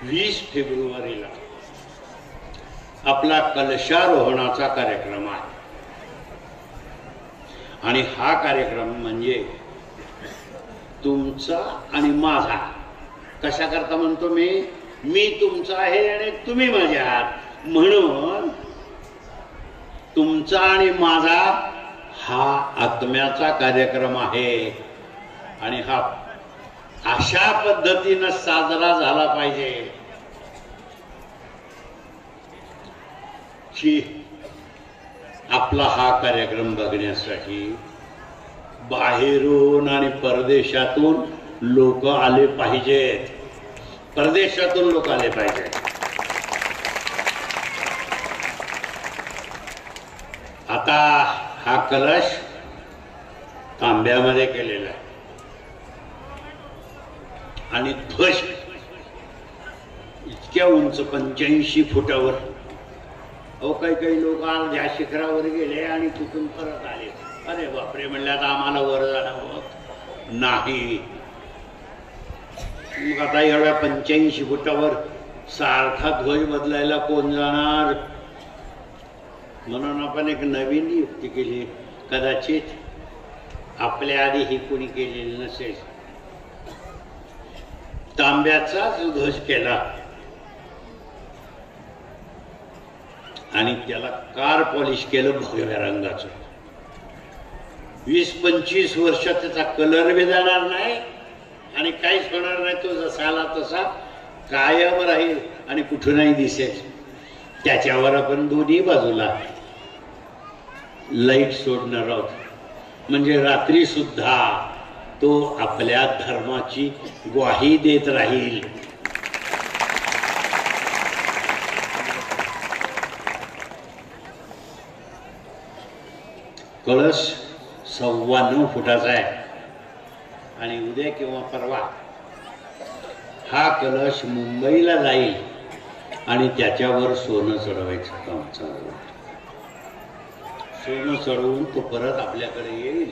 20 फेब्रुवारीला आपला कलशारोहणाचा कार्यक्रम आहे आणि हा कार्यक्रम म्हणजे तुमचा आणि माझा. कशा करता म्हणतो मी तुमचा आहे आणि तुम्ही माझे आहात, म्हणून तुमचा आणि माझा हा आत्म्याचा कार्यक्रम आहे आणि हा अशा पद्धतीनं साजरा झाला पाहिजे की आपला हा कार्यक्रम बघण्यासाठी बाहेरून आणि परदेशातून लोक आले पाहिजेत. परदेशातून लोक आले पाहिजेत. आता हा कलश तांब्यामध्ये केलेला आहे आणि ध्वज इतक्या उंच 85 फुटावर. अहो काही लोक अर्ध्या शिखरावर गेले आणि तिथून परत आले. अरे बापरे, म्हणलं आता आम्हाला वर जाणं होत नाही. मग आता एवढ्या 85 फुटावर सारखा ध्वज बदलायला कोण जाणार? म्हणून आपण एक नवीन युक्ती केली. कदाचित आपल्या आधी ही कोणी केलेली नसेल. तांब्याचाच ध्वज केला आणि त्याला कार पॉलिश केलं भगव्या रंगाचं. 20-25 वर्ष त्याचा कलर बी जाणार नाही आणि काहीच होणार नाही. तो जसा आला तसा कायम राहील आणि कुठूनही दिसेल. त्याच्यावर आपण दोन्ही बाजूला लाईट सोडणार आहोत, म्हणजे रात्री सुद्धा तो आपल्या धर्माची ग्वाही देत राहील. कळस 9.25 फुटाचा आहे आणि उद्या किंवा परवा हा कलश मुंबईला जाईल आणि त्याच्यावर सोनं चढवायचं काम चालू आहे. सोनं चढवून तो परत आपल्याकडे येईल.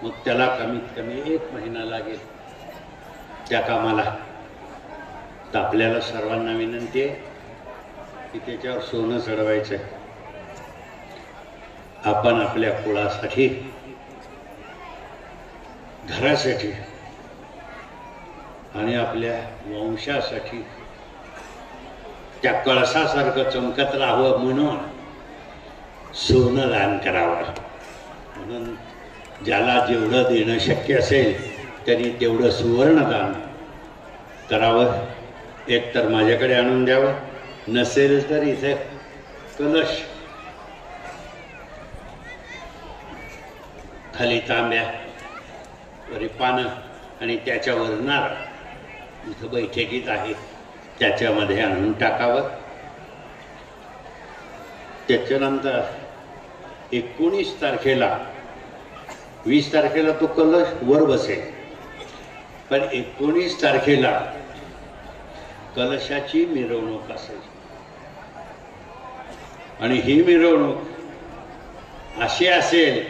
मग त्याला कमीत कमी 1 महिना लागेल त्या कामाला. तर आपल्याला सर्वांना विनंती आहे की त्याच्यावर सोनं चढवायचं आहे. आपण आपल्या कुळासाठी, घरासाठी आणि आपल्या वंशासाठी त्या कळसासारखं चमकत राहावं म्हणून सोनं दान करावं. म्हणून ज्याला जेवढं देणं शक्य असेल त्यांनी तेवढं सुवर्णदान करावं. एक तर माझ्याकडे आणून द्यावं, नसेल तर इथे कलश, खाली तांब्या, वरी पानं आणि त्याच्यावर नारळ इथं बैठकीत आहे त्याच्यामध्ये आणून टाकावं. त्याच्यानंतर 19 तारखेला, 20 तारखेला तो कलश वर बसेल, पण 19 तारखेला कलशाची मिरवणूक असेल आणि ही मिरवणूक अशी असेल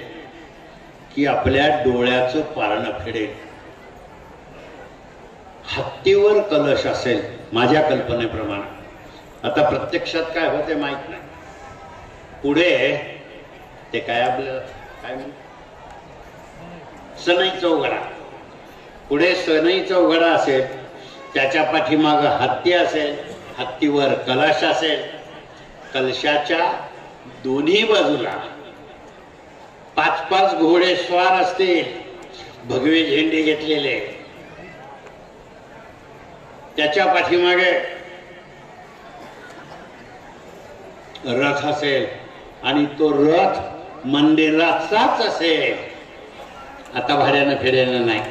की आपल्या डोळ्याचं पारणं फेडेल. हत्तीवर कलश असेल माझ्या कल्पनेप्रमाणे. आता प्रत्यक्षात काय होते माहित नाही. पुढे ते काय आपलं काय म्हणतात, सनईचा उघडा, पुढे सनईचा उघडा असेल, त्याच्या पाठीमागं हत्ती असेल, हत्तीवर कलश असेल, कलशाच्या दोन्ही बाजूला 5-5 घोडे स्वार असतील, भगवे झेंडे घेतलेले. त्याच्या पाठीमागे रथ असेल आणि तो रथ मंदिराचाच असेल, आता भाड्यानं फेड्यानं नाही.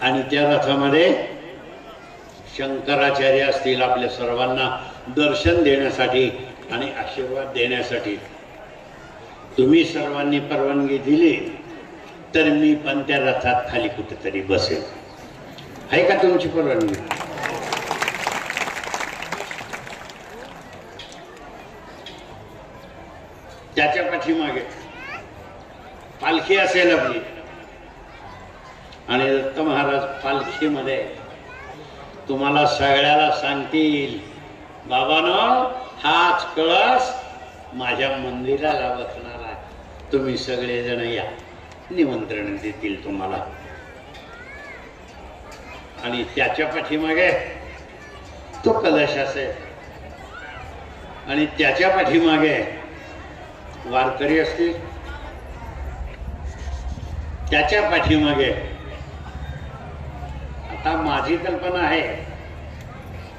आणि त्या रथामध्ये शंकराचार्य असतील आपल्या सर्वांना दर्शन देण्यासाठी आणि आशीर्वाद देण्यासाठी. तुम्ही सर्वांनी परवानगी दिली तर मी पण त्या रथात खाली कुठेतरी बसेल. आहे का तुमची परवानगी? त्याच्या पाठीमागे पालखी असेल आपली, आणि दत्त महाराज पालखीमध्ये तुम्हाला सगळ्याला सांगतील, बाबांनो हाच कळस माझ्या मंदिराला बसणार आहे, तुम्ही सगळेजण या, निमंत्रण देतील तुम्हाला. आणि त्याच्या पाठीमागे तो कलश असेल आणि त्याच्या पाठीमागे वारकरी असतील, त्याच्या पाठीमागे आता माझी कल्पना आहे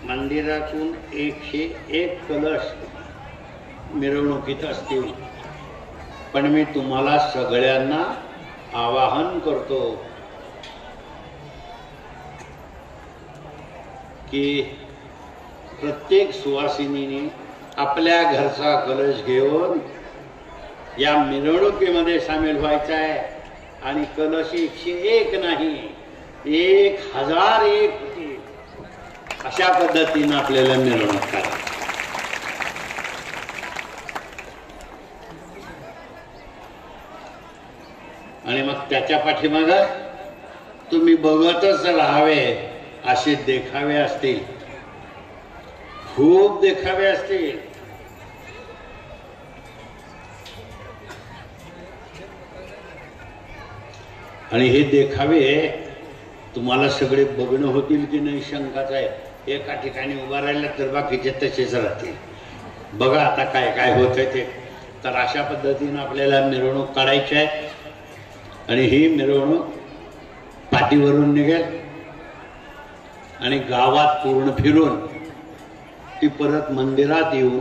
मंदिरातून 101 कलश मिरवणुकीत असतील. पण मी तुम्हाला सगळ्यांना आवाहन करतो की प्रत्येक सुवासिनीने आपल्या घरचा कलश घेऊन या मिरवणुकीमध्ये सामील व्हायचा आहे. आणि कलश 101 नाही, 1001 होती, अशा पद्धतीनं आपल्याला मिरवणूक करा. आणि मग त्याच्या पाठीमागं तुम्ही बघतच राहावे असे देखावे असतील, खूप देखावे असतील. आणि हे देखावे तुम्हाला सगळे बघणं होतील की नाही शंकाच आहे. एका ठिकाणी उभा राहिला तर बाकीचे तसेच राहतील. बघा आता काय काय होत आहे ते. तर अशा पद्धतीनं आपल्याला मिरवणूक काढायची आहे. आणि ही मिरवणूक पाठीवरून निघेल आणि गावात पूर्ण फिरून ती परत मंदिरात येऊन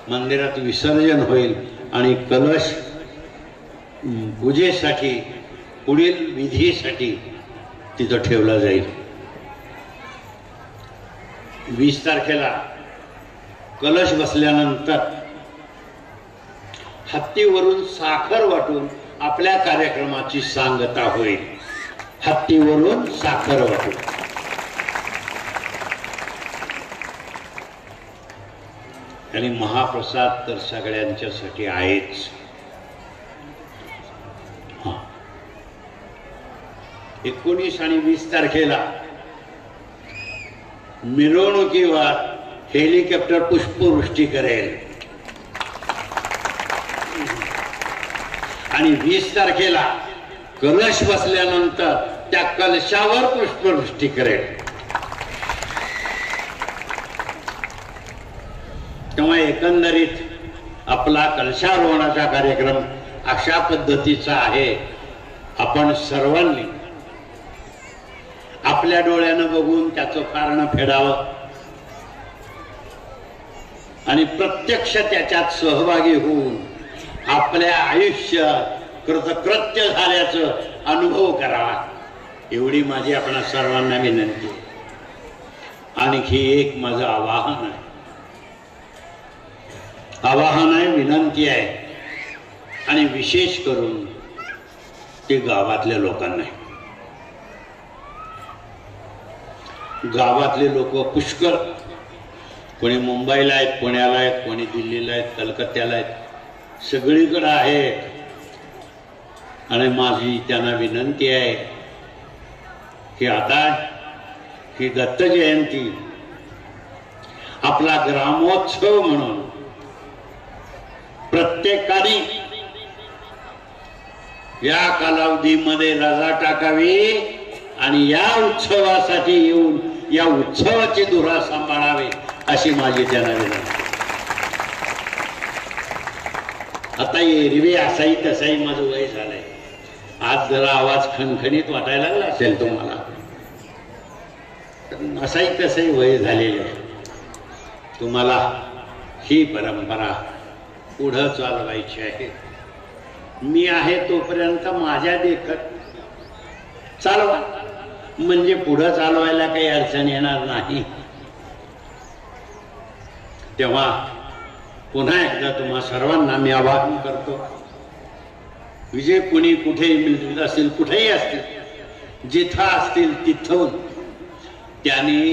मंदिरात विसर्जन होईल आणि कलश पूजेसाठी पुढील विधीसाठी तिथं ठेवला जाईल. 20 तारखेला कलश बसल्यानंतर हत्तीवरून साखर वाटून आपल्या कार्यक्रमाची सांगता होईल. हत्तीवरून साखर वाटून. आणि महाप्रसाद तर सगळ्यांच्यासाठी आहेच. 19 आणि 20 तारखेला मिरवणुकीवर हेलिकॉप्टर पुष्पवृष्टी करेल. आणि 20 तारखेला कलश बसल्यानंतर त्या कलशावर पुष्पवृष्टी करेल. तेव्हा एकंदरीत आपला कलशारोहणाचा कार्यक्रम अशा पद्धतीचा आहे. आपण सर्वांनी आपल्या डोळ्यानं बघून त्याचं कारण फेडावं आणि प्रत्यक्ष त्याच्यात सहभागी होऊन आपल्या आयुष्यात कृतकृत्य झाल्याचं अनुभव करावा, एवढी माझी आपणा सर्वांना विनंती आहे. आणखी एक माझं आवाहन आहे, विनंती आहे. आणि विशेष करून ते गावातल्या लोकांना. गावातले लोक पुष्कळ, कोणी मुंबईला आहेत, पुण्याला आहेत, कोणी दिल्लीला आहेत, कलकत्त्याला आहेत, सगळीकडे आहेत. आणि माझी त्यांना विनंती आहे की आता ही दत्त जयंती आपला ग्रामोत्सव म्हणून प्रत्येकाने या कालावधीमध्ये रजा टाकावी आणि या उत्सवासाठी येऊन या उत्सवाची धुरा सांभाळावी, अशी माझी त्यांना विनंती. आता एरवी असाही तसाही माझं वय झालंय. आज जरा आवाज खणखणीत वाटायला लागला असेल तुम्हाला. असाही तसाही वय झालेलं आहे. तुम्हाला ही परंपरा पुढं चालवायची आहे. मी आहे तोपर्यंत माझ्या देखत चालवा, म्हणजे पुढं चालवायला काही अडचण येणार नाही. तेव्हा पुन्हा एकदा तुम्हा सर्वांना मी आवाहन करतो, विजय कुणी कुठेही मिळत असतील, कुठेही असतील, जिथं असतील तिथून त्यांनी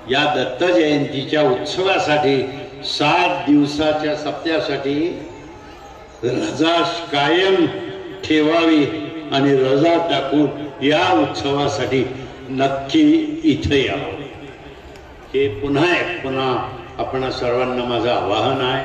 या दत्त जयंतीच्या उत्सवासाठी 7 दिवसाच्या सप्त्यासाठी रजा कायम ठेवावी आणि रजा टाकून या उत्सवासाठी नक्की इथे यावं. हे पुन्हा आपण सर्वांना माझं आवाहन आहे.